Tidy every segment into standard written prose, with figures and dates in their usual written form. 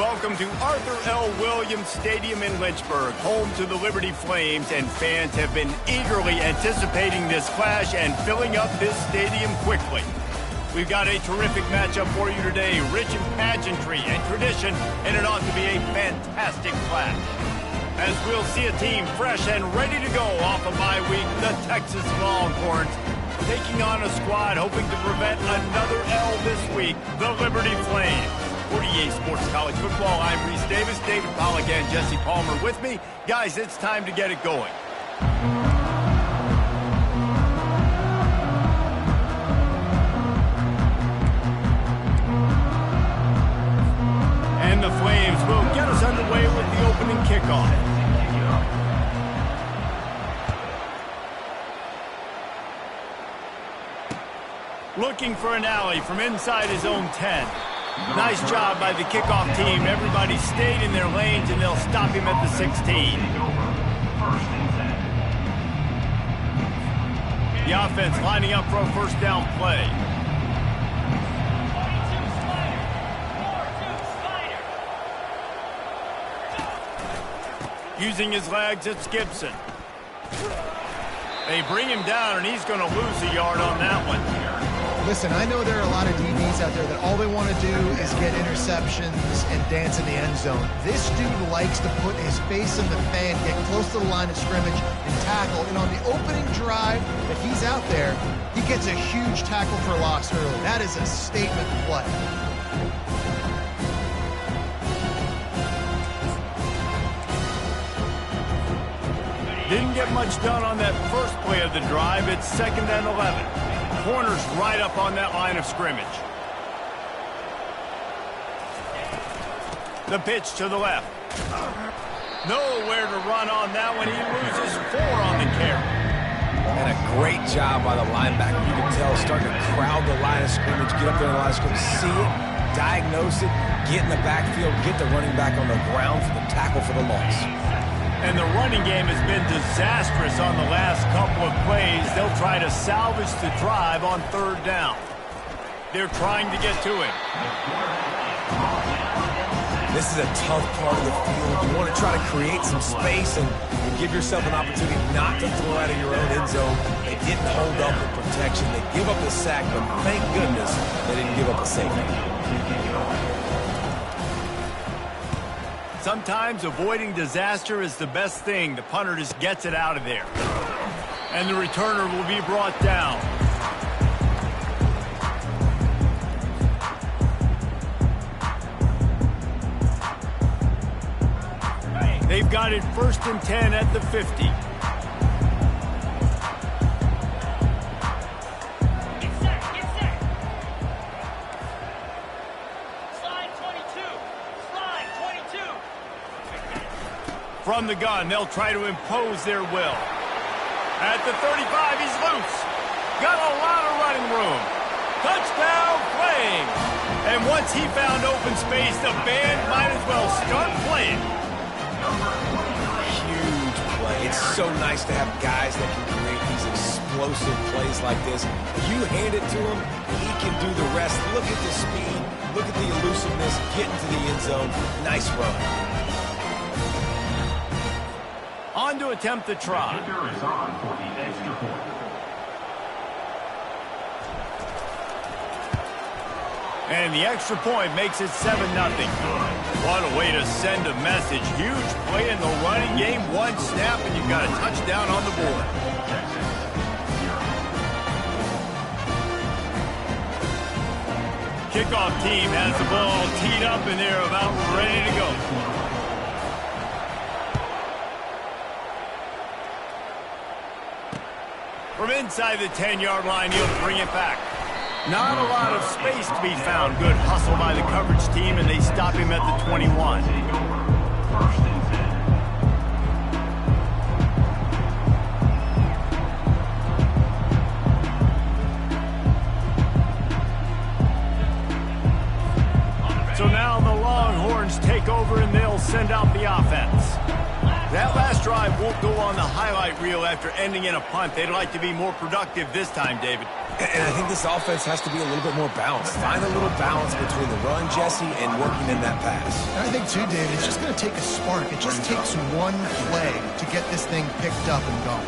Welcome to Arthur L. Williams Stadium in Lynchburg, home to the Liberty Flames, and fans have been eagerly anticipating this clash and filling up this stadium quickly. We've got a terrific matchup for you today, rich in pageantry and tradition, and it ought to be a fantastic clash. As we'll see a team fresh and ready to go off of bye week, the Texas Longhorns, taking on a squad hoping to prevent another L this week, the Liberty Flames. 48 Sports College Football, I'm Reese Davis, David Pollack and Jesse Palmer with me. Guys, it's time to get it going. And the Flames will get us underway with the opening kickoff. Looking for an alley from inside his own 10. Nice job by the kickoff team. Everybody stayed in their lanes, and they'll stop him at the 16. The offense lining up for a first down play. Using his legs, it's Gibson. They bring him down, and he's going to lose a yard on that one. Listen, I know there are a lot of DBs out there that all they want to do is get interceptions and dance in the end zone. This dude likes to put his face in the fan, get close to the line of scrimmage, and tackle. And on the opening drive that he's out there, he gets a huge tackle for loss early. That is a statement play. Didn't get much done on that first play of the drive. It's 2nd and 11. Corners right up on that line of scrimmage. The pitch to the left. Nowhere to run on that one. He loses 4 on the carry. And a great job by the linebacker. You can tell starting to crowd the line of scrimmage, get up there in the line of scrimmage, see it, diagnose it, get in the backfield, get the running back on the ground for the tackle for the loss. And the running game has been disastrous on the last couple of plays. They'll try to salvage the drive on 3rd down. They're trying to get to him. This is a tough part of the field. You want to try to create some space and give yourself an opportunity not to throw out of your own end zone. They didn't hold up the protection. They give up the sack, but thank goodness they didn't give up a safety. Sometimes avoiding disaster is the best thing. The punter just gets it out of there. And the returner will be brought down. They've got it 1st and 10 at the 50. From the gun, they'll try to impose their will. At the 35, he's loose. Got a lot of running room. Touchdown, Flames! And once he found open space, the band might as well start playing. Huge play. It's so nice to have guys that can create these explosive plays like this. You hand it to him, he can do the rest. Look at the speed. Look at the elusiveness. Getting to the end zone. Nice run. On to attempt the try. And the extra point makes it 7-0. What a way to send a message. Huge play in the running game. 1 snap and you've got a touchdown on the board. Kickoff team has the ball teed up and they're about ready to go. From inside the 10-yard line, he'll bring it back. Not a lot of space to be found. Good hustle by the coverage team, and they stop him at the 21. So now the Longhorns take over, and they'll send out the offense. That last drive won't go on the highlight reel after ending in a punt. They'd like to be more productive this time, David. And I think this offense has to be a little bit more balanced. Find a little balance between the run, Jesse, and working in that pass. And I think, too, David, it's just going to take a spark. It just takes one play to get this thing picked up and going.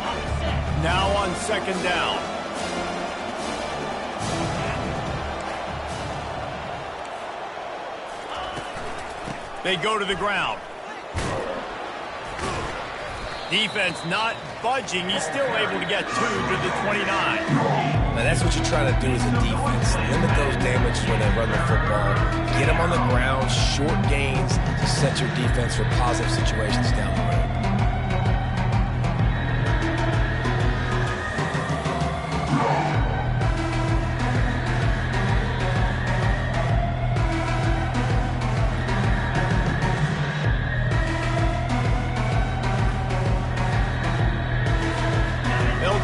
Now on second down. They go to the ground. Defense not budging. He's still able to get 2 to the 29. Now that's what you're trying to do as a defense. Limit those damages when they run the football. Get them on the ground, short gains to set your defense for positive situations down the road.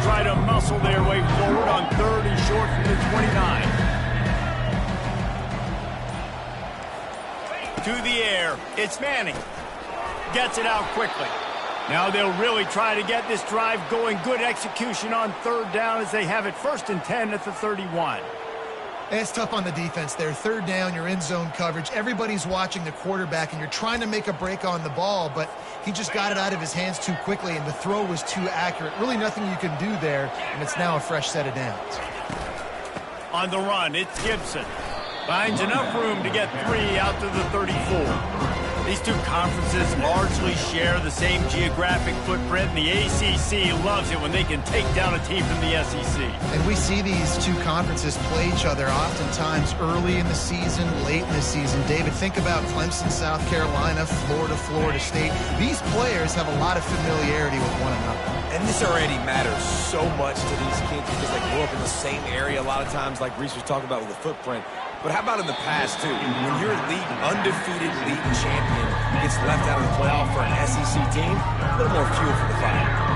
Try to muscle their way forward on 3rd and short from the 29. To the air, it's Manning. Gets it out quickly. Now they'll really try to get this drive going. Good execution on 3rd down as they have it 1st and 10 at the 31. It's tough on the defense there. 3rd down, you're in zone coverage. Everybody's watching the quarterback, and you're trying to make a break on the ball, but he just got it out of his hands too quickly, and the throw was too accurate. Really nothing you can do there, and it's now a fresh set of downs. On the run, it's Gibson. Finds enough room to get 3 out to the 34. These two conferences largely share the same geographic footprint, and the ACC loves it when they can take down a team from the SEC. And we see these two conferences play each other oftentimes early in the season, late in the season. David, think about Clemson, South Carolina, Florida, Florida State. These players have a lot of familiarity with one another. And this already matters so much to these kids because they grew up in the same area a lot of times, like Reese was talking about with the footprint. But how about in the past, too? When your undefeated league champion gets left out of the playoff for an SEC team, a little more fuel for the fire.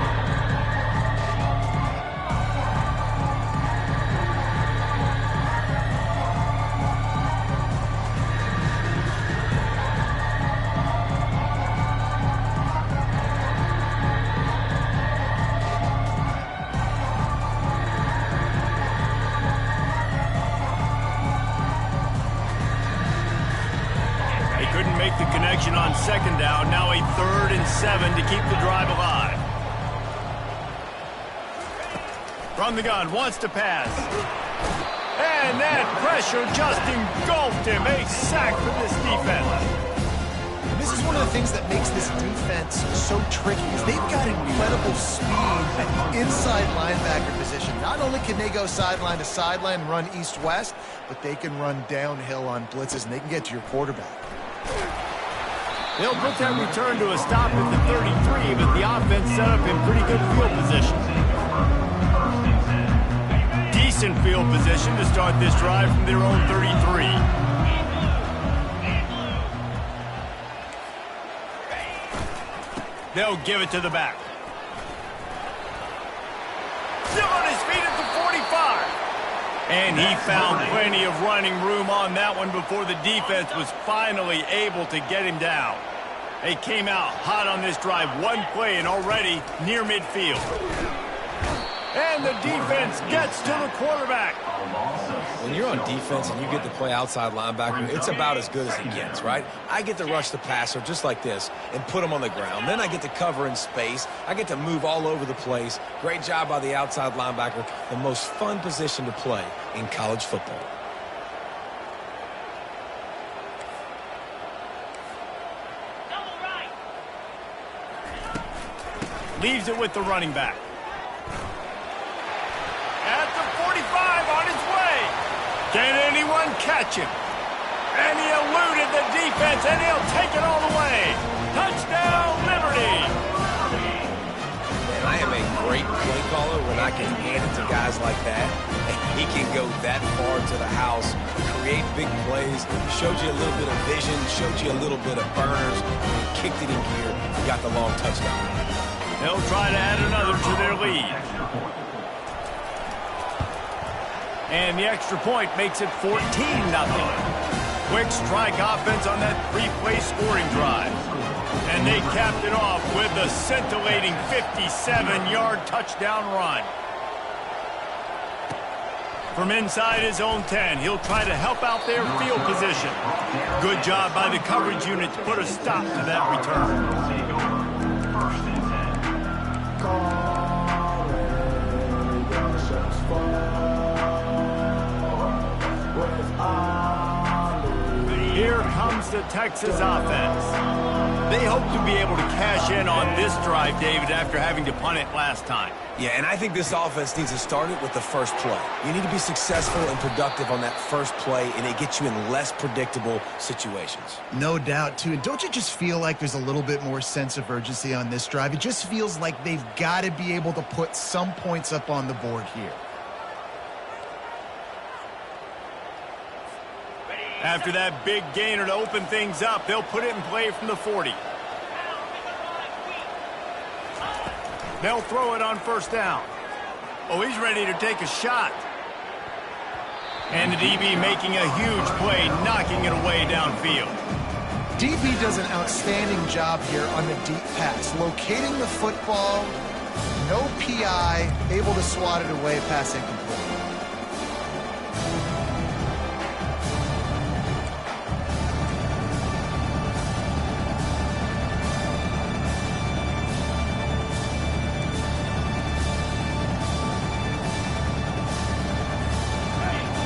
The connection on 2nd down. Now a 3rd and 7 to keep the drive alive. From the gun, wants to pass. And that pressure just engulfed him. A sack for this defense. And this is one of the things that makes this defense so tricky is they've got incredible speed at the inside linebacker position. Not only can they go sideline to sideline and run east-west, but they can run downhill on blitzes, and they can get to your quarterback. They'll put that return to a stop at the 33, but the offense set up in pretty good field position. Decent field position to start this drive from their own 33. They'll give it to the back. Still on his feet at the 45. And he found plenty of running room on that one before the defense was finally able to get him down. They came out hot on this drive. One play and already near midfield. And the defense gets to the quarterback. When you're on defense and you get to play outside linebacker, it's about as good as it gets, right? I get to rush the passer just like this and put him on the ground. Then I get to cover in space. I get to move all over the place. Great job by the outside linebacker. The most fun position to play in college football. Leaves it with the running back. At the 45 on his way. Can anyone catch him? And he eluded the defense, and he'll take it all the way. Touchdown, Liberty. Man, I am a great play caller when I can hand it to guys like that. And he can go that far to the house, create big plays, showed you a little bit of vision, showed you a little bit of burners, and kicked it in gear, got the long touchdown. They'll try to add another to their lead. And the extra point makes it 14-0. Quick strike offense on that 3-play scoring drive. And they capped it off with a scintillating 57-yard touchdown run. From inside his own 10, he'll try to help out their field position. Good job by the coverage unit to put a stop to that return. Here comes the Texas offense. They hope to be able to cash in on this drive, David, after having to punt it last time. Yeah, and I think this offense needs to start it with the first play. You need to be successful and productive on that first play, and it gets you in less predictable situations. No doubt, too. And don't you just feel like there's a little bit more sense of urgency on this drive? It just feels like they've got to be able to put some points up on the board here. After that big gainer to open things up, they'll put it in play from the 40. They'll throw it on first down. Oh, he's ready to take a shot. And the DB making a huge play, knocking it away downfield. DB does an outstanding job here on the deep pass, locating the football, no PI, able to swat it away, pass incomplete.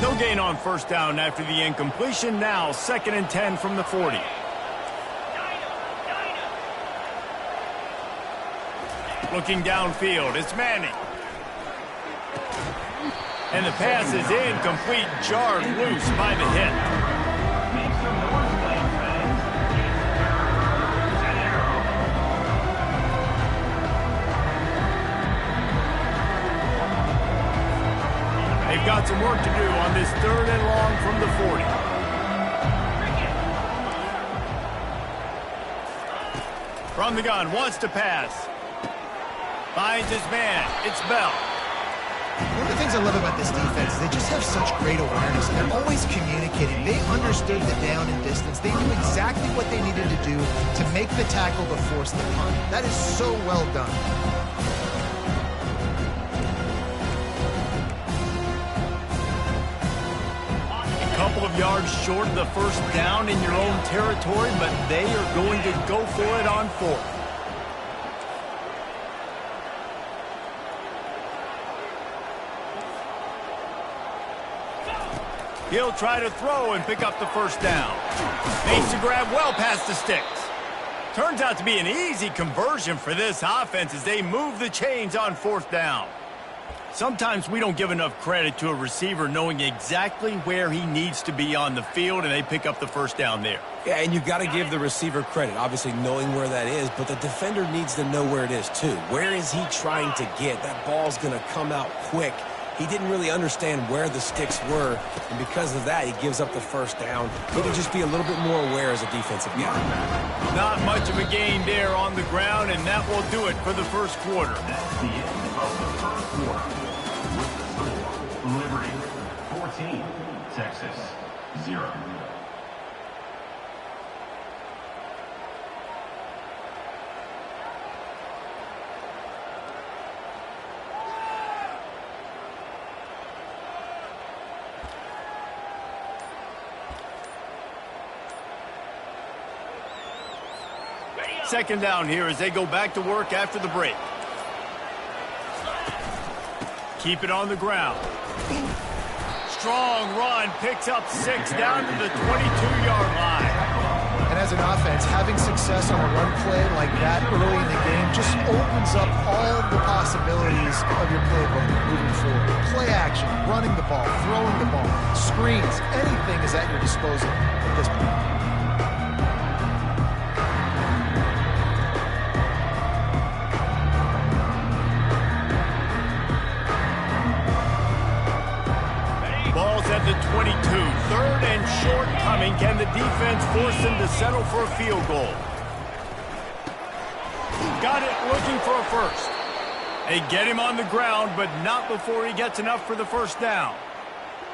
No gain on first down after the incompletion. Now 2nd and 10 from the 40. Looking downfield, it's Manning. And the pass is incomplete, jarred loose by the hit. They've got some work to do on this 3rd and long from the 40. From the gun, wants to pass. Finds his man. It's Bell. One of the things I love about this defense is they just have such great awareness. They're always communicating. They understood the down and distance. They knew exactly what they needed to do to make the tackle to force the punt. That is so well done. Couple of yards short of the first down in your own territory, but they are going to go for it on 4th. He'll try to throw and pick up the first down. Makes the grab well past the sticks. Turns out to be an easy conversion for this offense as they move the chains on 4th down. Sometimes we don't give enough credit to a receiver knowing exactly where he needs to be on the field, and they pick up the first down there. Yeah, and you've got to give the receiver credit, obviously knowing where that is, but the defender needs to know where it is too. Where is he trying to get? That ball's going to come out quick. He didn't really understand where the sticks were, and because of that, he gives up the first down. He can just be a little bit more aware as a defensive guy. Not much of a gain there on the ground, and that will do it for the first quarter. That's the end of the first quarter. With the score, Liberty 14, Texas 0. Second down here as they go back to work after the break. Keep it on the ground. Strong run, picks up 6 down to the 22-yard line. And as an offense, having success on a run play like that early in the game just opens up all the possibilities of your playbook moving forward. Play action, running the ball, throwing the ball, screens, anything is at your disposal at this point. At the 22, 3rd and short coming. Can the defense force them to settle for a field goal? Got it, looking for a first. They get him on the ground, but not before he gets enough for the first down.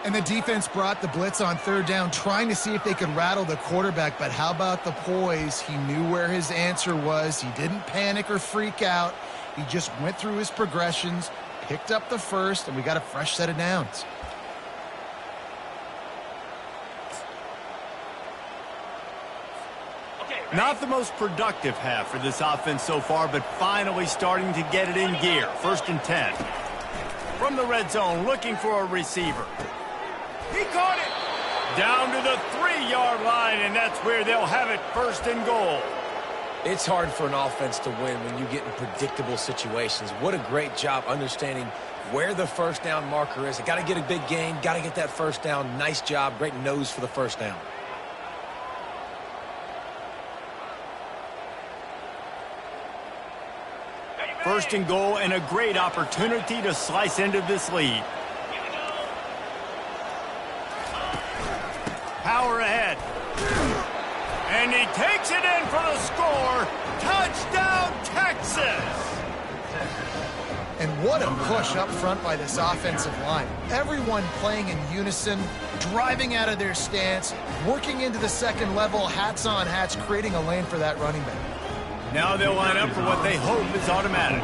And the defense brought the blitz on 3rd down, trying to see if they could rattle the quarterback, but how about the poise? He knew where his answer was. He didn't panic or freak out. He just went through his progressions, picked up the first, and we got a fresh set of downs. Not the most productive half for this offense so far, but finally starting to get it in gear. 1st and 10. From the red zone, looking for a receiver. He caught it! Down to the 3-yard line, and that's where they'll have it 1st and goal. It's hard for an offense to win when you get in predictable situations. What a great job understanding where the first down marker is. Got to get a big gain, got to get that first down. Nice job, great nose for the first down. 1st and goal, and a great opportunity to slice into this lead. Power ahead. And he takes it in for the score. Touchdown, Texas! And what a push up front by this offensive line. Everyone playing in unison, driving out of their stance, working into the second level, hats on hats, creating a lane for that running back. Now they'll line up for what they hope is automatic.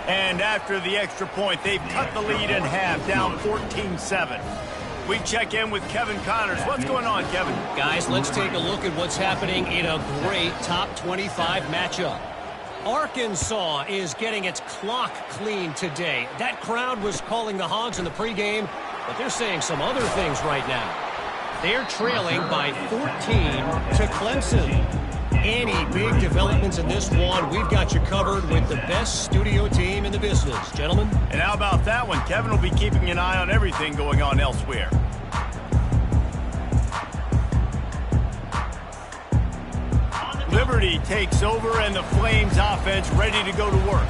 And after the extra point, they've cut the lead in half, down 14-7. We check in with Kevin Connors. What's going on, Kevin? Guys, let's take a look at what's happening in a great top 25 matchup. Arkansas is getting its clock cleaned today. That crowd was calling the Hogs in the pregame, but they're saying some other things right now. They're trailing by 14 to Clemson. Any big developments in this one, we've got you covered with the best studio team in the business. Gentlemen? And how about that one? Kevin will be keeping an eye on everything going on elsewhere. Liberty takes over, and the Flames offense ready to go to work.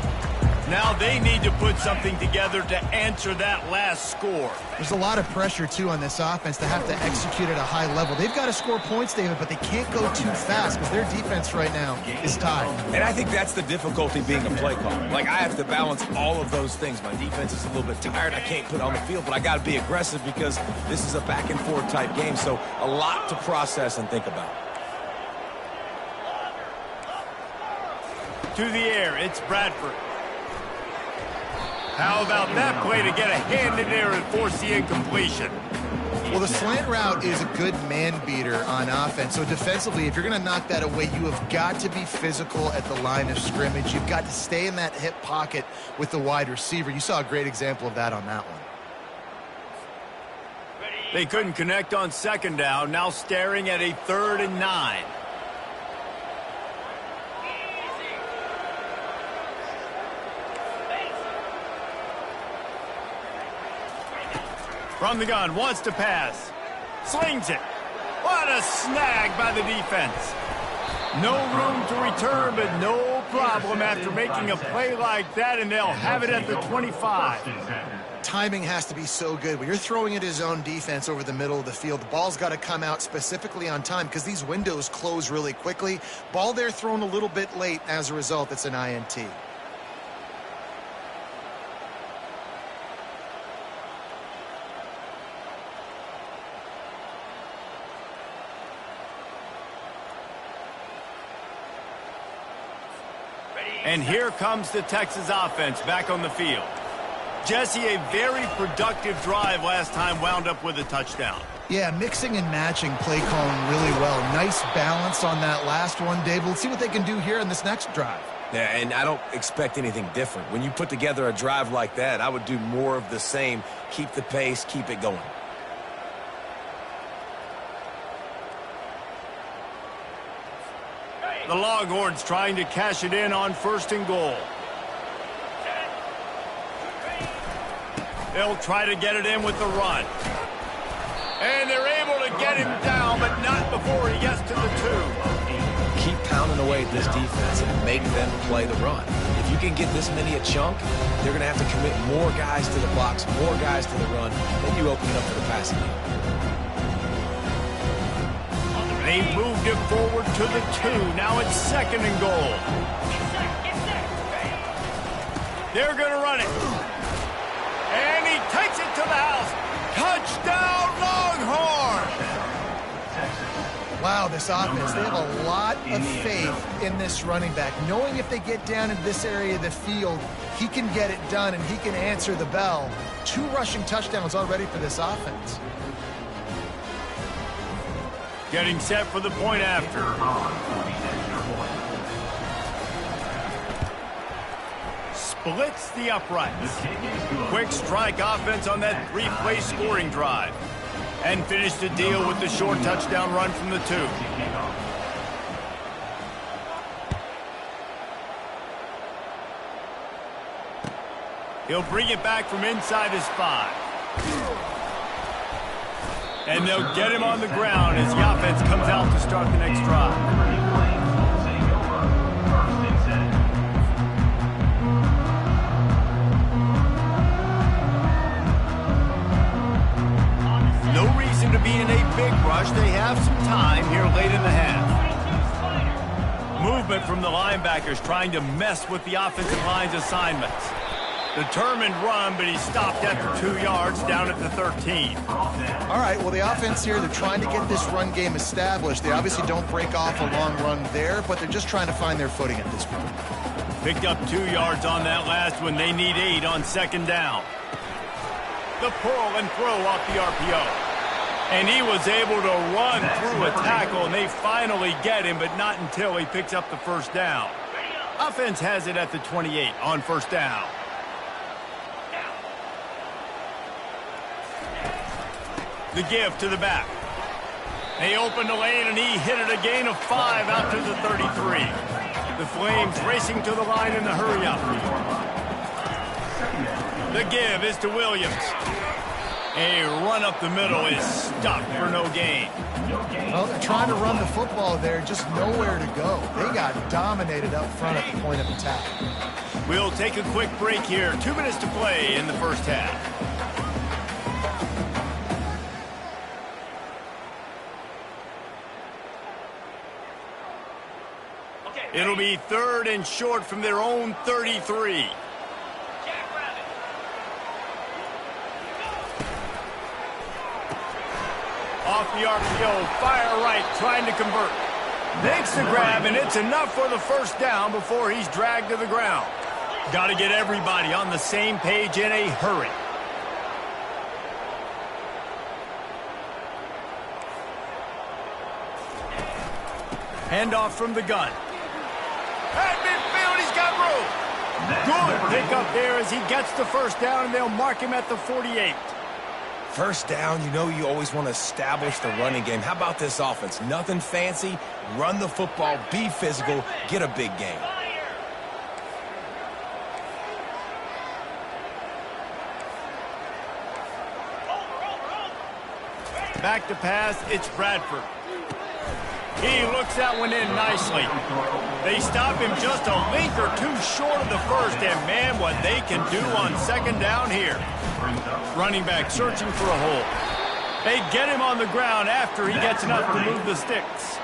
Now they need to put something together to answer that last score. There's a lot of pressure, too, on this offense to have to execute at a high level. They've got to score points, David, but they can't go too fast because their defense right now is tied. And I think that's the difficulty being a play caller. Like, I have to balance all of those things. My defense is a little bit tired. I can't put on the field, but I got to be aggressive because this is a back-and-forth type game, so a lot to process and think about. To the air, it's Bradford. How about that play to get a hand in there and force the incompletion? Well, the slant route is a good man beater on offense. So defensively, if you're going to knock that away, you have got to be physical at the line of scrimmage. You've got to stay in that hip pocket with the wide receiver. You saw a great example of that on that one. They couldn't connect on 2nd down. Now staring at a 3rd and 9. From the gun, wants to pass. Slings it. What a snag by the defense. No room to return, but no problem after making a play like that, and they'll have it at the 25. Timing has to be so good. When you're throwing at his own defense over the middle of the field, the ball's got to come out specifically on time because these windows close really quickly. Ball there thrown a little bit late. As a result, it's an INT. And here comes the Texas offense back on the field. Jesse, a very productive drive last time wound up with a touchdown. Yeah, mixing and matching play calling really well. Nice balance on that last one, Dave. Let's see what they can do here in this next drive. Yeah, and I don't expect anything different. When you put together a drive like that, I would do more of the same. Keep the pace, keep it going. The Longhorns trying to cash it in on 1st and goal. They'll try to get it in with the run. And they're able to get him down, but not before he gets to the 2. Keep pounding away at this defense and make them play the run. If you can get this many a chunk, they're going to have to commit more guys to the box, more guys to the run, then you open it up for the passing game. They moved it forward to the 2. Now it's 2nd and goal. They're going to run it. And he takes it to the house. Touchdown, Longhorns! Wow, this offense, they have a lot of faith in this running back. Knowing if they get down into this area of the field, he can get it done and he can answer the bell. 2 rushing touchdowns already for this offense. Getting set for the point after. Splits the uprights. Quick strike offense on that three-play scoring drive. And finished the deal with the short touchdown run from the 2. He'll bring it back from inside his 5. And they'll get him on the ground as the offense comes out to start the next drive. No reason to be in a big rush. They have some time here late in the half. Movement from the linebackers trying to mess with the offensive line's assignments. Determined run, but he stopped after 2 yards down at the 13. All right, well, the offense here, they're trying to get this run game established. They obviously don't break off a long run there, but they're just trying to find their footing at this point. Picked up 2 yards on that last one. They need 8 on second down. The pull and throw off the RPO. And he was able to run through a tackle, and they finally get him, but not until he picks up the first down. Offense has it at the 28 on first down. The give to the back. They opened the lane, and he hit it a gain of 5 out to the 33. The Flames racing to the line in the hurry-up. The give is to Williams. A run up the middle is stopped for no gain. Well, they're trying to run the football there, just nowhere to go. They got dominated up front at the point of attack. We'll take a quick break here. 2 minutes to play in the first half. It'll be 3rd and short from their own 33. Off the RPO, fire right, trying to convert. Makes the grab, and it's enough for the first down before he's dragged to the ground. Got to get everybody on the same page in a hurry. Handoff from the gun. At midfield, he's got room. Good pickup there as he gets the first down, and they'll mark him at the 48. First down, you know you always want to establish the running game. How about this offense? Nothing fancy. Run the football, be physical, get a big gain. Back to pass, it's Bradford. He looks that one in nicely. They stop him just a length or 2 short of the first, and man, what they can do on second down here. Running back searching for a hole. They get him on the ground after he gets enough to move the sticks.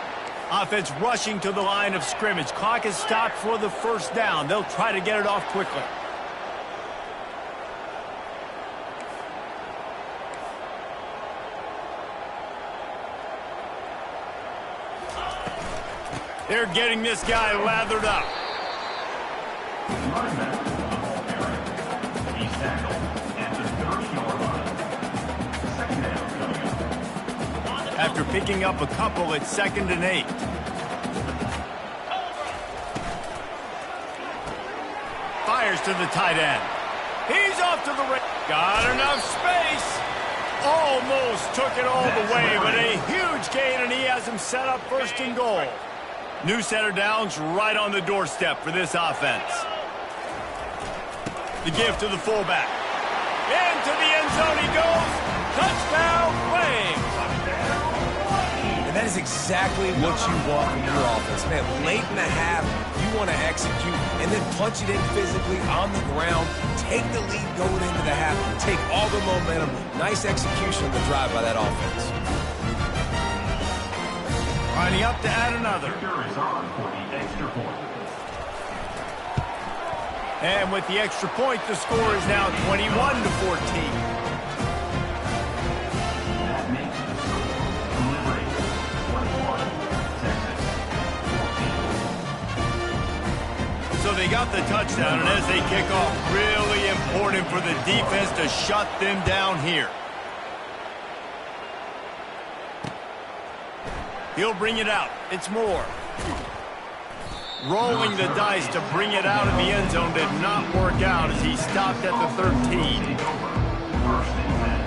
Offense rushing to the line of scrimmage. Clock is stopped for the first down. They'll try to get it off quickly. They're getting this guy lathered up. After picking up a couple, it's 2nd and 8. Fires to the tight end. He's off to the right. Got enough space. Almost took it all the way, but a huge gain, and he has him set up 1st and goal. New center downs right on the doorstep for this offense. The give to the fullback. Into the end zone he goes. Touchdown, Flames. And that is exactly what you want from your offense. Man, late in the half, you want to execute and then punch it in physically on the ground. Take the lead going into the half. Take all the momentum. Nice execution of the drive by that offense. Lining up to add another. And with the extra point, the score is now 21-14. That makes the score. Liberty, 21, Texas, 14. So they got the touchdown, and as they kick off, really important for the defense to shut them down here. He'll bring it out. It's Moore. Rolling the dice to bring it out of the end zone did not work out as he stopped at the 13. First and 10.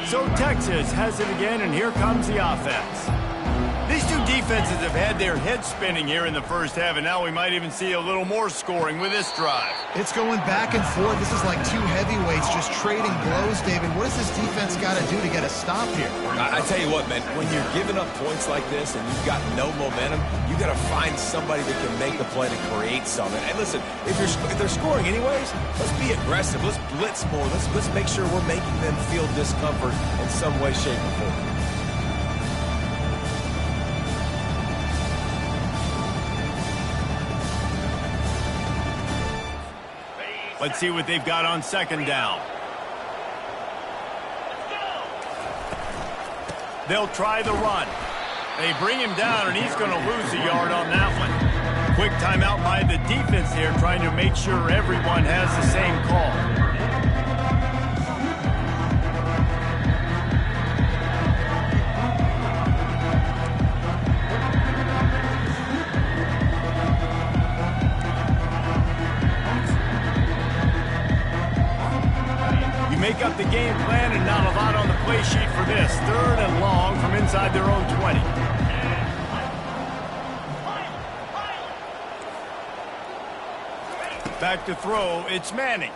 So Texas has it again, and here comes the offense. These two defenses have had their heads spinning here in the first half, and now we might even see a little more scoring with this drive. It's going back and forth. This is like two heavyweights just trading blows, David. What does this defense got to do to get a stop here? I tell you what, man, when you're giving up points like this and you've got no momentum, you got to find somebody that can make the play to create something. And listen, if they're scoring anyways, let's be aggressive. Let's blitz more. Let's make sure we're making them feel discomfort in some way, shape, or form. Let's see what they've got on second down. They'll try the run. They bring him down, and he's going to lose a yard on that one. Quick timeout by the defense here, trying to make sure everyone has the same call. Make up the game plan and not a lot on the play sheet for this. Third and long from inside their own 20. Back to throw, it's Manning.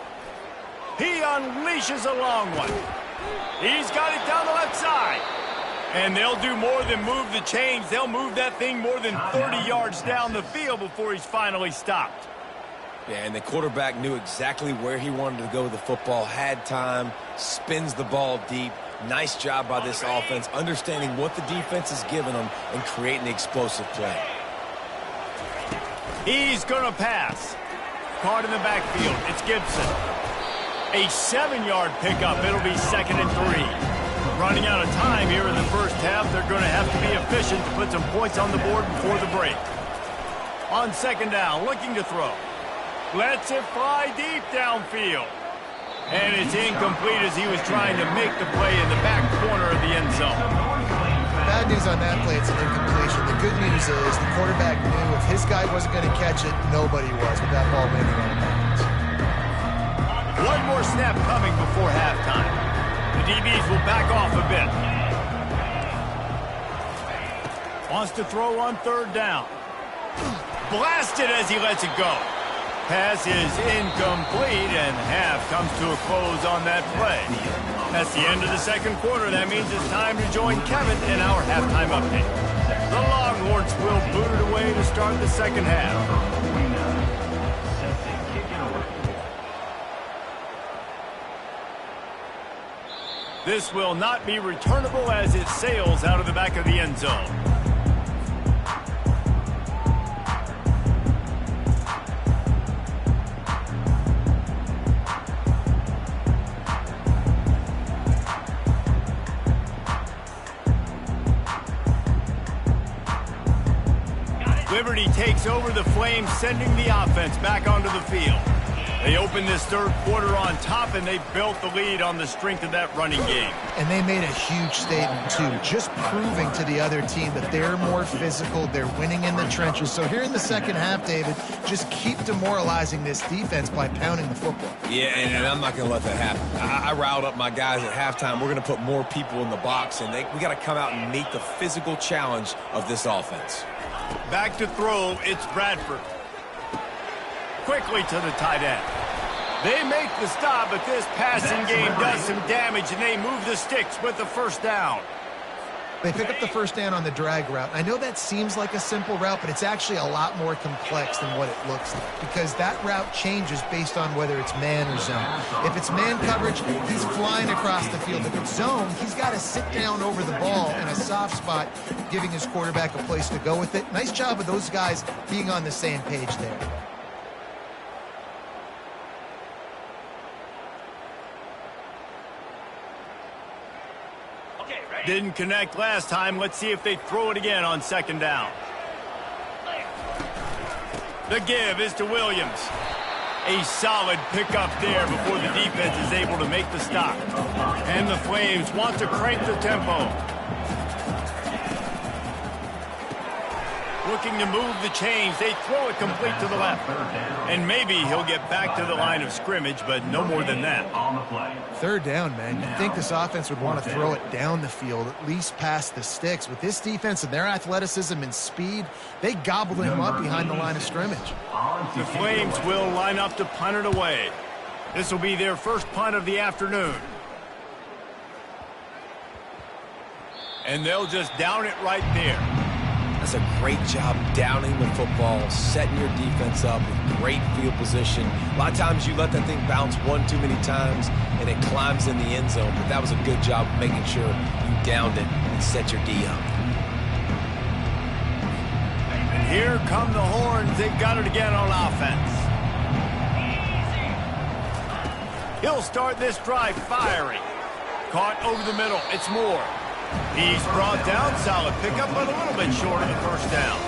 He unleashes a long one. He's got it down the left side. And they'll do more than move the chains. They'll move that thing more than 30 yards down the field before he's finally stopped. Yeah, and the quarterback knew exactly where he wanted to go with the football, had time, spins the ball deep. Nice job by this offense, understanding what the defense is giving them and creating the explosive play. He's going to pass. Caught in the backfield. It's Gibson. A 7-yard pickup. It'll be 2nd and 3. Running out of time here in the first half. They're going to have to be efficient to put some points on the board before the break. On second down, looking to throw. Lets it fly deep downfield. And it's incomplete as he was trying to make the play in the back corner of the end zone. Bad news on that play, it's an incompletion. The good news is the quarterback knew if his guy wasn't going to catch it, nobody was with that ball landing on bounds. One more snap coming before halftime. The DBs will back off a bit. Wants to throw on third down. Blasted as he lets it go. Pass is incomplete, and half comes to a close on that play. That's the end of the second quarter. That means it's time to join Kevin in our halftime update. The Longhorns will boot it away to start the second half. This will not be returnable as it sails out of the back of the end zone. Liberty takes over the Flames, sending the offense back onto the field. They opened this third quarter on top, and they built the lead on the strength of that running game. And they made a huge statement, too, just proving to the other team that they're more physical, they're winning in the trenches. So here in the second half, David, just keep demoralizing this defense by pounding the football. Yeah, and I'm not going to let that happen. I riled up my guys at halftime. We're going to put more people in the box, and we got to come out and meet the physical challenge of this offense. Back to throw, it's Bradford. Quickly to the tight end. They make the stop, but this passing game does some damage, and they move the sticks with the first down. They pick up the first down on the drag route. I know that seems like a simple route, but it's actually a lot more complex than what it looks like, because that route changes based on whether it's man or zone. If it's man coverage, he's flying across the field. If it's zone, he's got to sit down over the ball in a soft spot, giving his quarterback a place to go with it. Nice job of those guys being on the same page there. Didn't connect last time. Let's see if they throw it again on second down. The give is to Williams. A solid pickup there before the defense is able to make the stop. And the Flames want to crank the tempo. Looking to move the chains. They throw it complete to the left. And maybe he'll get back to the line of scrimmage, but no more than that. Third down, man. You'd think this offense would want to throw it down the field, at least past the sticks. With this defense and their athleticism and speed, they gobbled him up behind the line of scrimmage. The Flames will line up to punt it away. This will be their first punt of the afternoon. And they'll just down it right there. That's a great job downing the football, setting your defense up with great field position. A lot of times you let that thing bounce one too many times and it climbs in the end zone, but that was a good job of making sure you downed it and set your D up. And here come the horns. They've got it again on offense. He'll start this drive firing. Caught over the middle. It's Moore. He's brought down. Solid pickup, but a little bit short of the first down.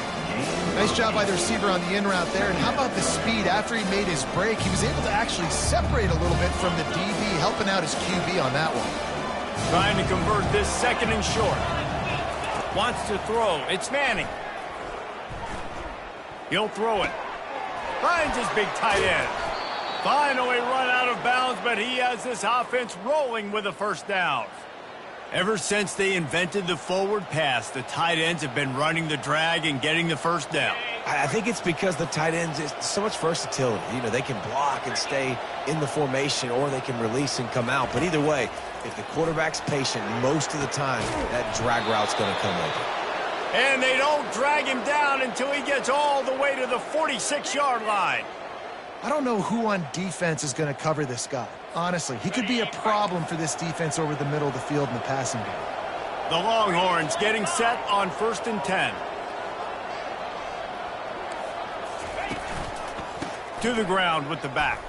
Nice job by the receiver on the in route there. And how about the speed? After he made his break, he was able to actually separate a little bit from the DB, helping out his QB on that one. Trying to convert this second and short. Wants to throw. It's Manning. He'll throw it. Finds his big tight end. Finally run out of bounds, but he has this offense rolling with a first down. Ever since they invented the forward pass, the tight ends have been running the drag and getting the first down. I think it's because the tight ends is so much versatility. You know, they can block and stay in the formation, or they can release and come out. But either way, if the quarterback's patient most of the time, that drag route's going to come over. And they don't drag him down until he gets all the way to the 46-yard line. I don't know who on defense is going to cover this guy. Honestly, he could be a problem for this defense over the middle of the field in the passing game. The Longhorns getting set on 1st and 10. To the ground with the back.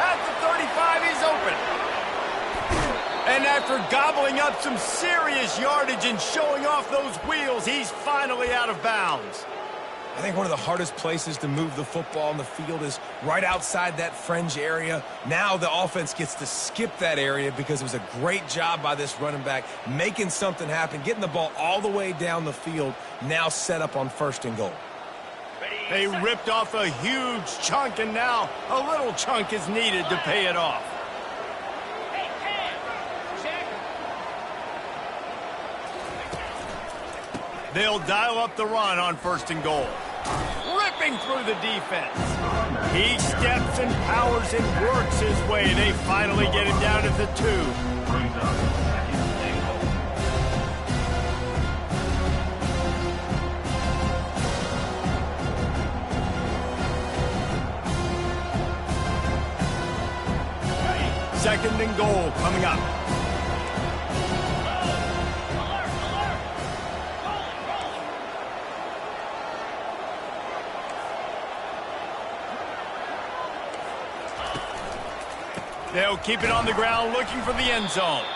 At the 35, he's open. And after gobbling up some serious yardage and showing off those wheels, he's finally out of bounds. I think one of the hardest places to move the football on the field is right outside that fringe area. Now the offense gets to skip that area because it was a great job by this running back making something happen, getting the ball all the way down the field, now set up on 1st and goal. They ripped off a huge chunk, and now a little chunk is needed to pay it off. They'll dial up the run on 1st and goal. Ripping through the defense. He steps and powers and works his way. They finally get him down at the 2. Second and goal coming up. They'll keep it on the ground looking for the end zone.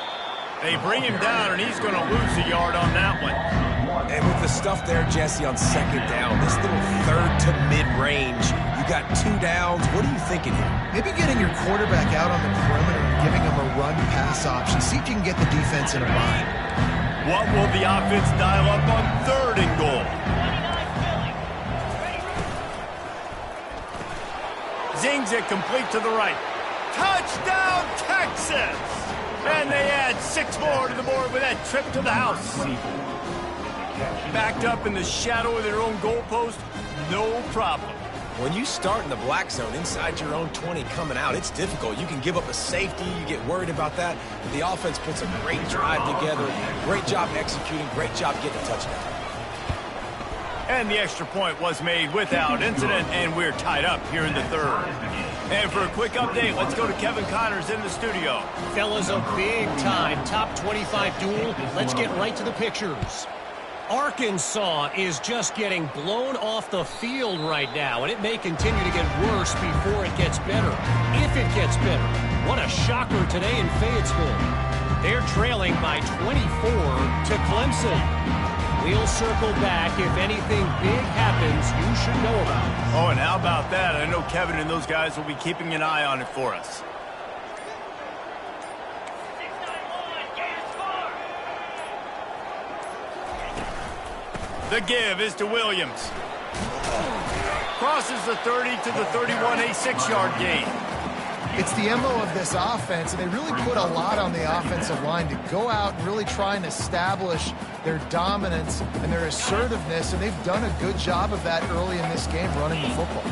They bring him down, and he's going to lose a yard on that one. And with the stuff there, Jesse, on second down, this little third to mid-range, you got 2 downs. What are you thinking here? Maybe getting your quarterback out on the perimeter and giving him a run-pass option. See if you can get the defense in a bind. What will the offense dial up on 3rd and goal? Zings it complete to the right. Touchdown, Texas! And they add 6 more to the board with that trip to the house. Backed up in the shadow of their own goalpost, no problem. When you start in the black zone inside your own 20 coming out, it's difficult. You can give up a safety. You get worried about that. But the offense puts a great drive together. Great job executing. Great job getting a touchdown. And the extra point was made without incident, and we're tied up here in the 3rd. And for a quick update, let's go to Kevin Connors in the studio. Fellas, a big-time top 25 duel. Let's get right to the pictures. Arkansas is just getting blown off the field right now, and it may continue to get worse before it gets better. If it gets better, what a shocker today in Fayetteville. They're trailing by 24 to Clemson. We'll circle back if anything big happens you should know about. Oh, and how about that? I know Kevin and those guys will be keeping an eye on it for us. The give is to Williams. Crosses the 30 to the 31, a 6-yard gain. It's the MO of this offense, and they really put a lot on the offensive line to go out and really try and establish their dominance and their assertiveness, and they've done a good job of that early in this game running the football.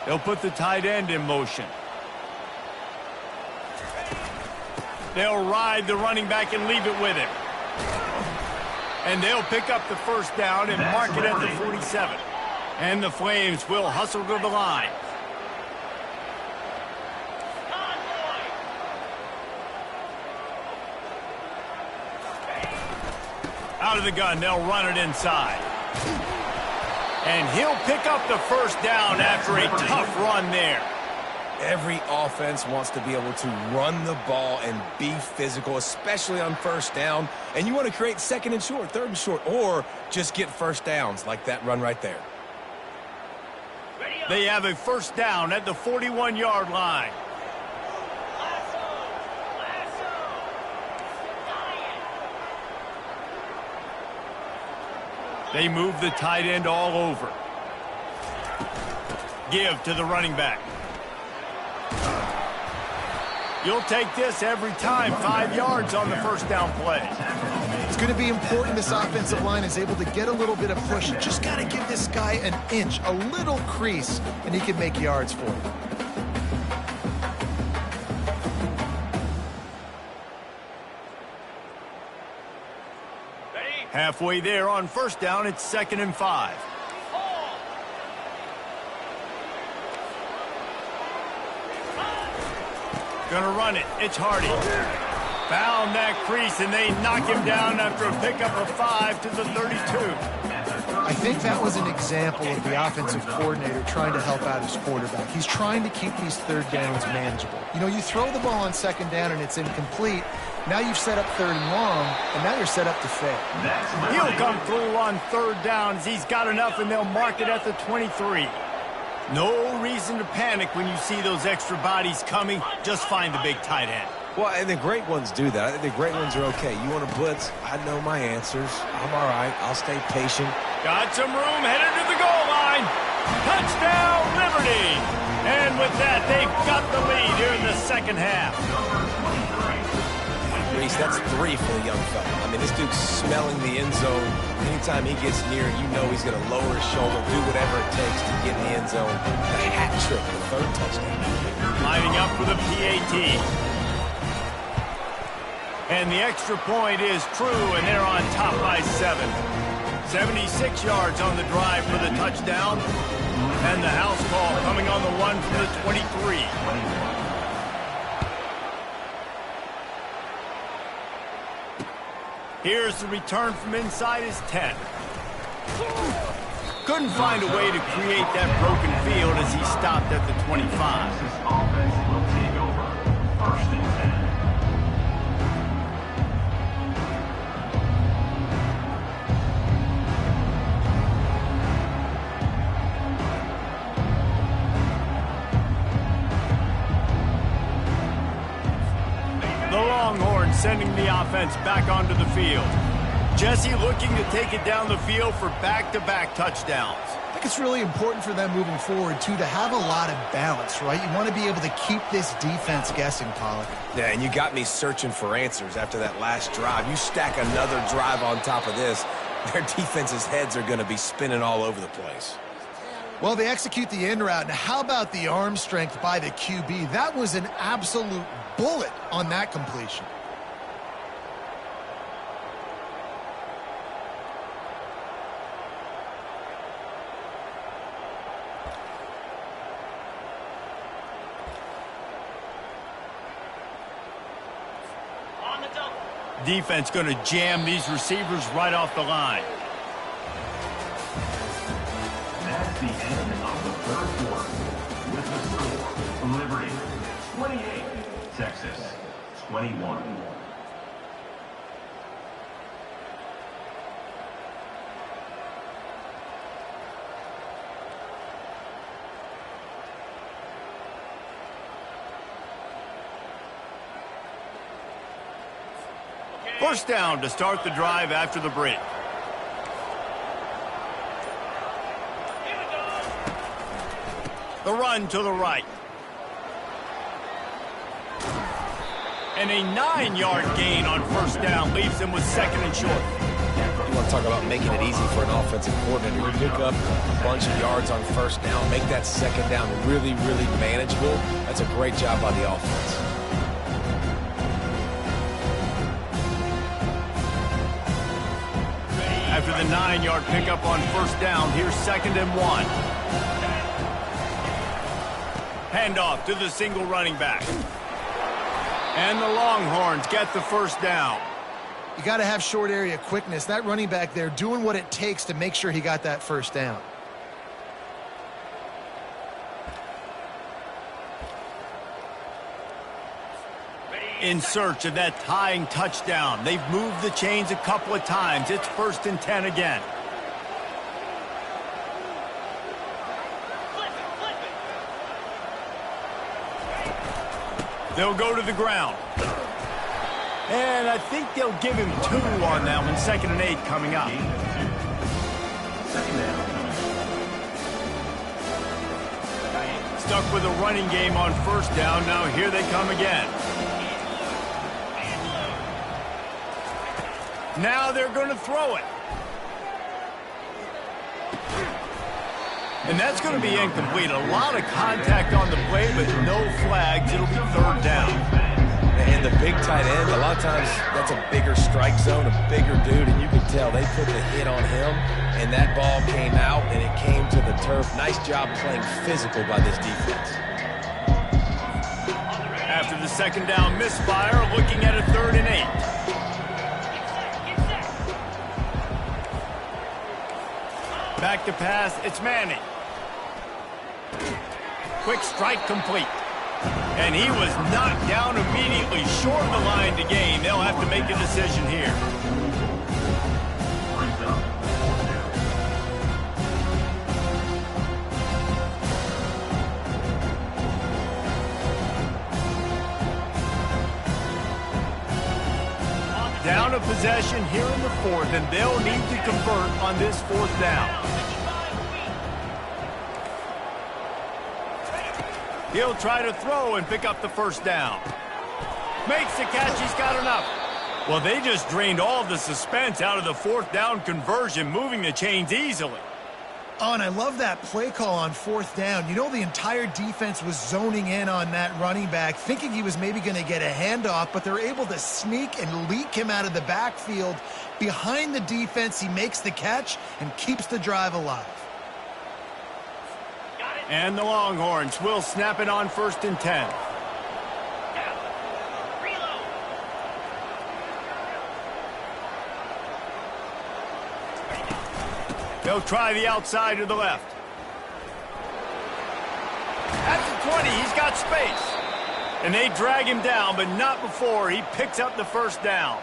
They'll put the tight end in motion. They'll ride the running back and leave it with him. And they'll pick up the first down and mark it at the 47. And the Flames will hustle to the line. Out of the gun, they'll run it inside. And he'll pick up the first down after a tough run there. Every offense wants to be able to run the ball and be physical, especially on first down. And you want to create second and short, third and short, or just get first downs like that run right there. They have a first down at the 41-yard line. They move the tight end all over. Give to the running back. You'll take this every time. 5 yards on the first down play. It's going to be important this offensive line is able to get a little bit of push. You just got to give this guy an inch, a little crease, and he can make yards for you. Halfway there on first down, it's 2nd and 5. Gonna run it. It's Hardy. Found that crease, and they knock him down after a pickup of 5 to the 32. I think that was an example of the offensive coordinator trying to help out his quarterback. He's trying to keep these third downs manageable. You know, you throw the ball on second down and it's incomplete. Now you've set up third and long, and now you're set up to fail. He'll come through on third downs. He's got enough, and they'll mark it at the 23. No reason to panic when you see those extra bodies coming. Just find the big tight end. Well, and the great ones do that. I think the great ones are okay. You want to blitz? I know my answers. I'm all right. I'll stay patient. Got some room, headed to the goal line. Touchdown, Liberty. And with that, they've got the lead here in the second half. Reese, that's 3 for the young fella. I mean, this dude's smelling the end zone. Anytime he gets near, you know he's going to lower his shoulder, do whatever it takes to get in the end zone. A hat trick, the 3rd touchdown. Lining up for the PAT. And the extra point is true, and they're on top by 7. 76 yards on the drive for the touchdown. And the house call coming on the run from the 23. Here's the return from inside his 10. Couldn't find a way to create that broken field as he stopped at the 25. This offense will take over. 1st and 10. The Longhorns sending the offense back onto the field. Jesse looking to take it down the field for back-to-back touchdowns. I think it's really important for them moving forward, too, to have a lot of balance, right? You want to be able to keep this defense guessing, Pollack. Yeah, and you got me searching for answers after that last drive. You stack another drive on top of this, their defense's heads are going to be spinning all over the place. Well, they execute the in route. Now, how about the arm strength by the QB? That was an absolute bullet on that completion. Defense going to jam these receivers right off the line. That's the end of the third quarter. With the score, Liberty 28, Texas 21. First down to start the drive after the break. The run to the right. And a 9-yard gain on first down leaves him with second and short. You want to talk about making it easy for an offensive coordinator. You pick up a bunch of yards on first down, make that second down really, really manageable. That's a great job by the offense. After the 9-yard pickup on first down, here's second and 1. Handoff to the single running back. And the Longhorns get the first down. You got to have short area quickness. That running back there doing what it takes to make sure he got that first down. In search of that tying touchdown. They've moved the chains a couple of times. It's first and 10 again. They'll go to the ground. And I think they'll give him 2 on that one. Second and 8 coming up. Stuck with a running game on first down. Now here they come again. Now they're going to throw it. And that's going to be incomplete. A lot of contact on the play, but no flags. It'll be third down. And the big tight end, a lot of times that's a bigger strike zone, a bigger dude, and you can tell they put the hit on him, and that ball came out, and it came to the turf. Nice job playing physical by this defense. After the second down misfire, looking at a third and 8. Back to pass, it's Manning. Quick strike complete. And he was knocked down immediately, short of the line to gain. They'll have to make a decision here. Down a possession here in the fourth, and they'll need to convert on this fourth down. He'll try to throw and pick up the first down. Makes the catch. He's got enough. Well, they just drained all of the suspense out of the fourth down conversion, moving the chains easily. Oh, and I love that play call on fourth down. You know, the entire defense was zoning in on that running back, thinking he was maybe going to get a handoff, but they're able to sneak and leak him out of the backfield. Behind the defense, he makes the catch and keeps the drive alive. And the Longhorns will snap it on first and 10. They'll try the outside to the left. At the 20, he's got space. And they drag him down, but not before he picks up the first down.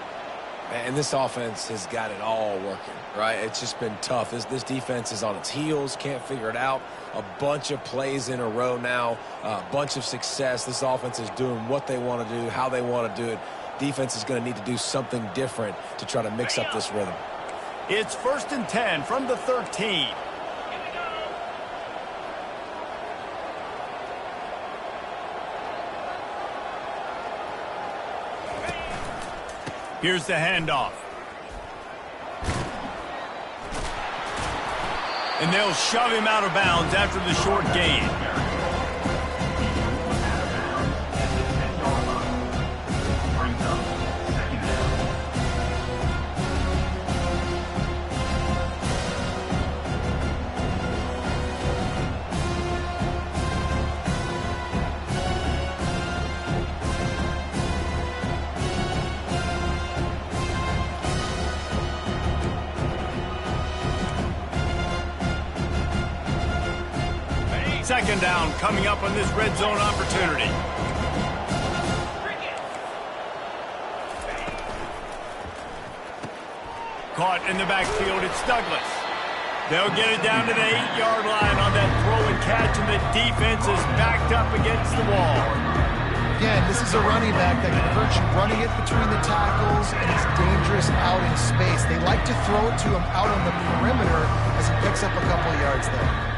And this offense has got it all working, right? It's just been tough. This defense is on its heels, can't figure it out. A bunch of plays in a row now, a bunch of success. This offense is doing what they want to do, how they want to do it. Defense is going to need to do something different to try to mix up this rhythm. It's first and 10 from the 13. Here's the handoff. And they'll shove him out of bounds after the short gain. Second down coming up on this red zone opportunity. Caught in the backfield, it's Douglas. They'll get it down to the 8-yard line on that throw and catch, and the defense is backed up against the wall. Again, this is a running back that can hurt you running it between the tackles, and it's dangerous out in space. They like to throw it to him out on the perimeter as he picks up a couple of yards there.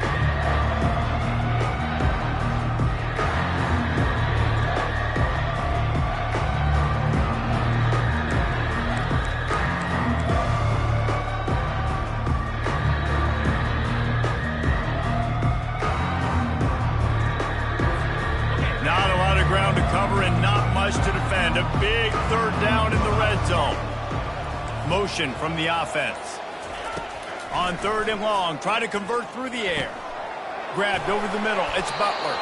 And not much to defend. A big third down in the red zone. Motion from the offense. On third and long, try to convert through the air. Grabbed over the middle. It's Butler.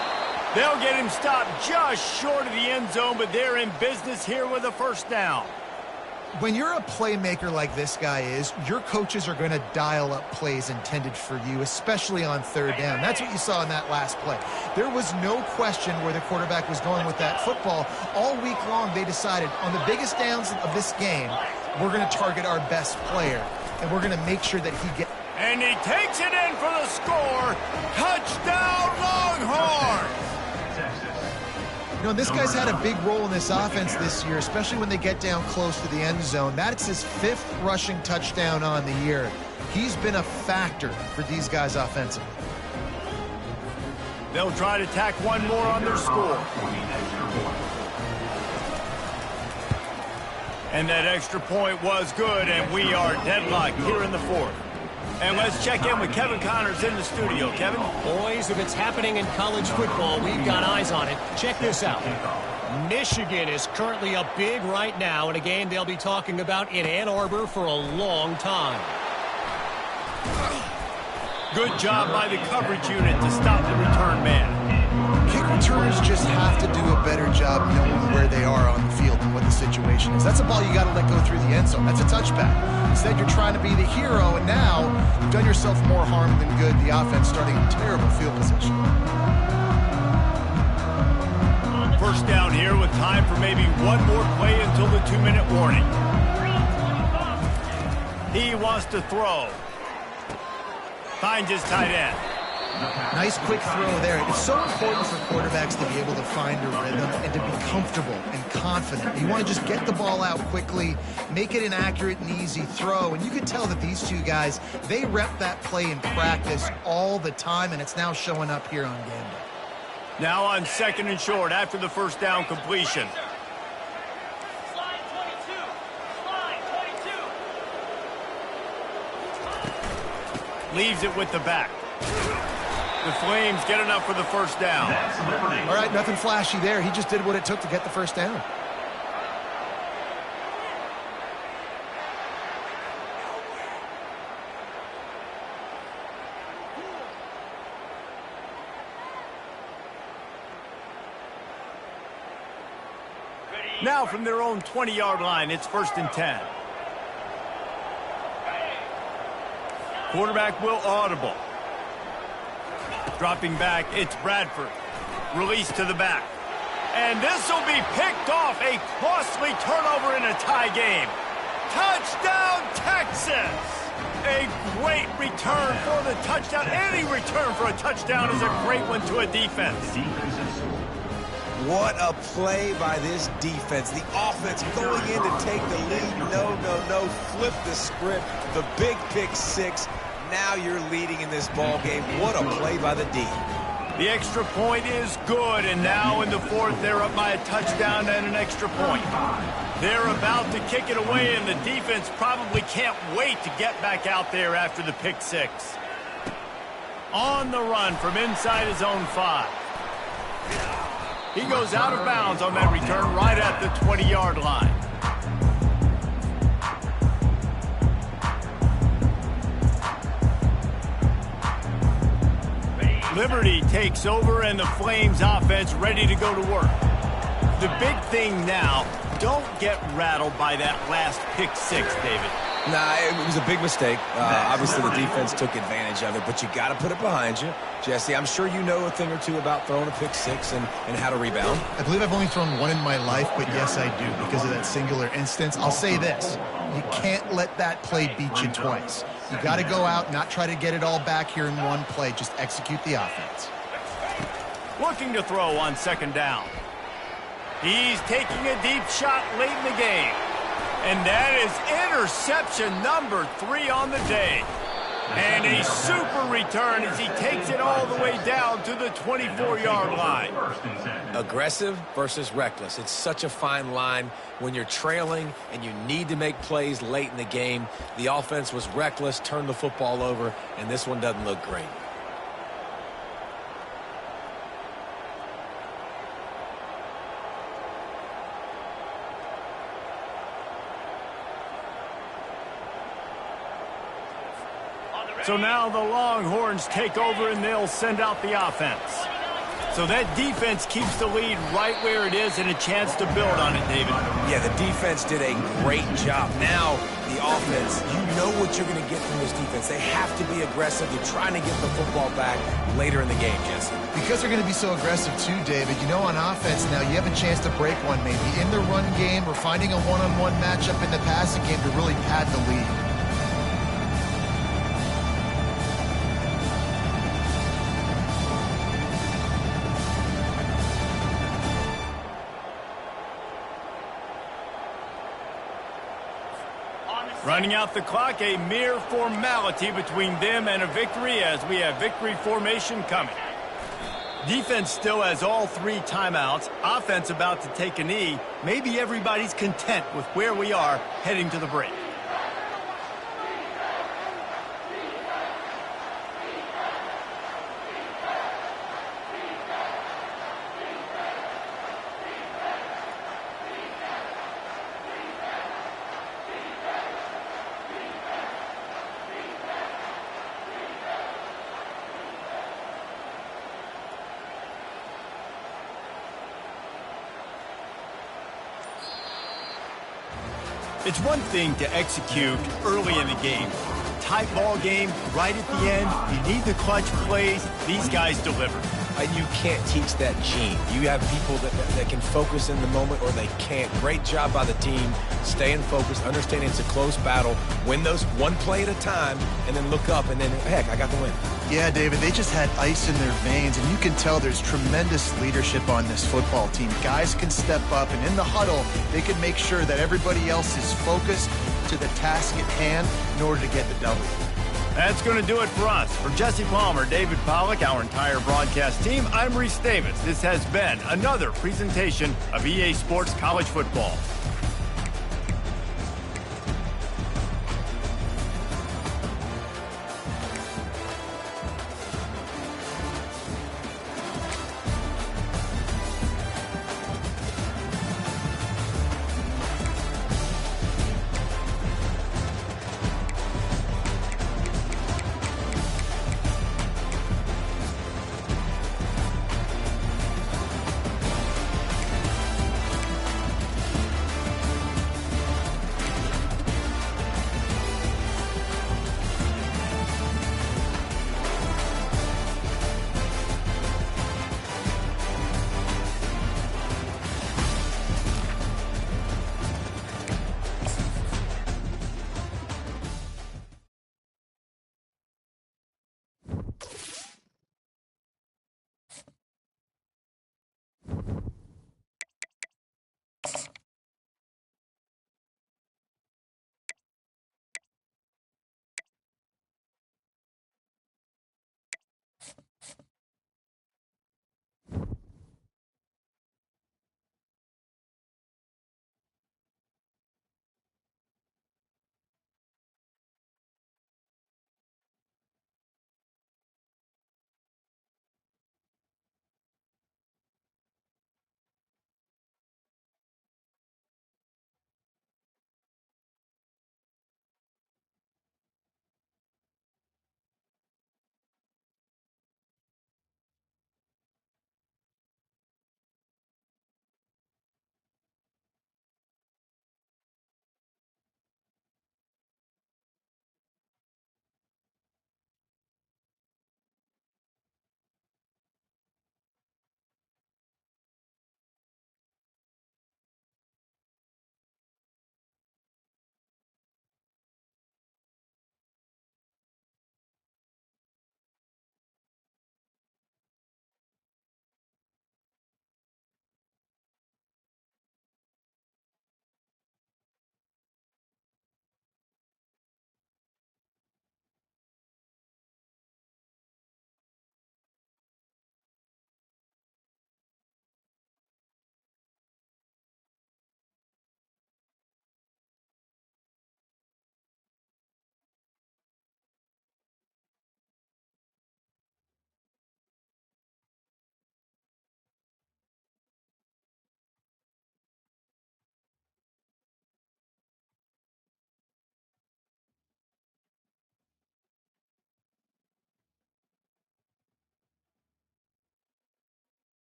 They'll get him stopped just short of the end zone, but they're in business here with a first down. When you're a playmaker like this guy is, your coaches are going to dial up plays intended for you, especially on third down. That's what you saw in that last play. There was no question where the quarterback was going with that football. All week long, they decided on the biggest downs of this game, we're going to target our best player, and we're going to make sure that he gets... And he takes it in for the score. Touchdown, Longhorns! You know, this guy's had a big role in this offense this year, especially when they get down close to the end zone. That's his 5th rushing touchdown on the year. He's been a factor for these guys offensively. They'll try to tack one more on their score. And that extra point was good, and we are deadlocked here in the 4th. And let's check in with Kevin Connors in the studio. Kevin? Boys, if it's happening in college football, we've got eyes on it. Check this out. Michigan is currently up big right now in a game they'll be talking about in Ann Arbor for a long time. Good job by the coverage unit to stop the return man. Kick returners just have to do a better job knowing where they are on the field and what the situation is. That's a ball you got to let go through the end zone. That's a touchback. Instead, you're trying to be the hero, and now you've done yourself more harm than good. The offense starting in terrible field position. First down here with time for maybe one more play until the 2-minute warning. He wants to throw. Finds his tight end. Nice quick throw there. It's so important for quarterbacks to be able to find a rhythm and to be comfortable and confident. You want to just get the ball out quickly, make it an accurate and easy throw. And you can tell that these two guys, they rep that play in practice all the time, and it's now showing up here on game day. Now on 2nd and short after the first down completion. Leaves it with the back. The Flames get enough for the first down. All right, nothing flashy there. He just did what it took to get the first down. Now from their own 20-yard line, it's 1st and 10. Quarterback will audible. Dropping back, it's Bradford. Release to the back. And this will be picked off. A costly turnover in a tie game. Touchdown, Texas! A great return for the touchdown. Any return for a touchdown is a great one to a defense. What a play by this defense. The offense going in to take the lead. No. Flip the script. The big pick six. Now you're leading in this ball game. What a play by the D. The extra point is good, and now in the 4th, they're up by a touchdown and an extra point. They're about to kick it away, and the defense probably can't wait to get back out there after the pick six. On the run from inside his own 5. He goes out of bounds on that return right at the 20-yard line. Liberty takes over, and the Flames offense ready to go to work. The big thing now, don't get rattled by that last pick six, David. Nah, it was a big mistake. Obviously, the defense took advantage of it, but you got to put it behind you. Jesse, I'm sure you know a thing or two about throwing a pick six and how to rebound. I believe I've only thrown one in my life, but yes, I do because of that singular instance. I'll say this. You can't let that play beat you twice. You got to go out, not try to get it all back here in one play. Just execute the offense. Looking to throw on second down. He's taking a deep shot late in the game. And that is interception number 3 on the day. And a super return as he takes it all the way down to the 24-yard line. Aggressive versus reckless. It's such a fine line when you're trailing and you need to make plays late in the game. The offense was reckless, turned the football over, and this one doesn't look great. So now the Longhorns take over and they'll send out the offense. So that defense keeps the lead right where it is and a chance to build on it, David. Yeah, the defense did a great job. Now the offense, you know what you're going to get from this defense. They have to be aggressive. They're trying to get the football back later in the game, Jesse. Because they're going to be so aggressive too, David, you know, on offense now you have a chance to break one maybe in the run game or finding a one-on-one matchup in the passing game to really pad the lead. Running out the clock, a mere formality between them and a victory as we have victory formation coming. Defense still has all 3 timeouts. Offense about to take a knee. Maybe everybody's content with where we are heading to the break. It's one thing to execute early in the game. Tight ball game, right at the end, you need the clutch plays. These guys deliver. And you can't teach that gene. You have people that can focus in the moment or they can't. Great job by the team, staying focused, understanding it's a close battle, win those one play at a time, and then look up and then, heck, I got the win. Yeah, David, they just had ice in their veins, and you can tell there's tremendous leadership on this football team. Guys can step up, and in the huddle, they can make sure that everybody else is focused to the task at hand in order to get the W. That's going to do it for us. For Jesse Palmer, David Pollack, our entire broadcast team, I'm Reese Davis. This has been another presentation of EA Sports College Football.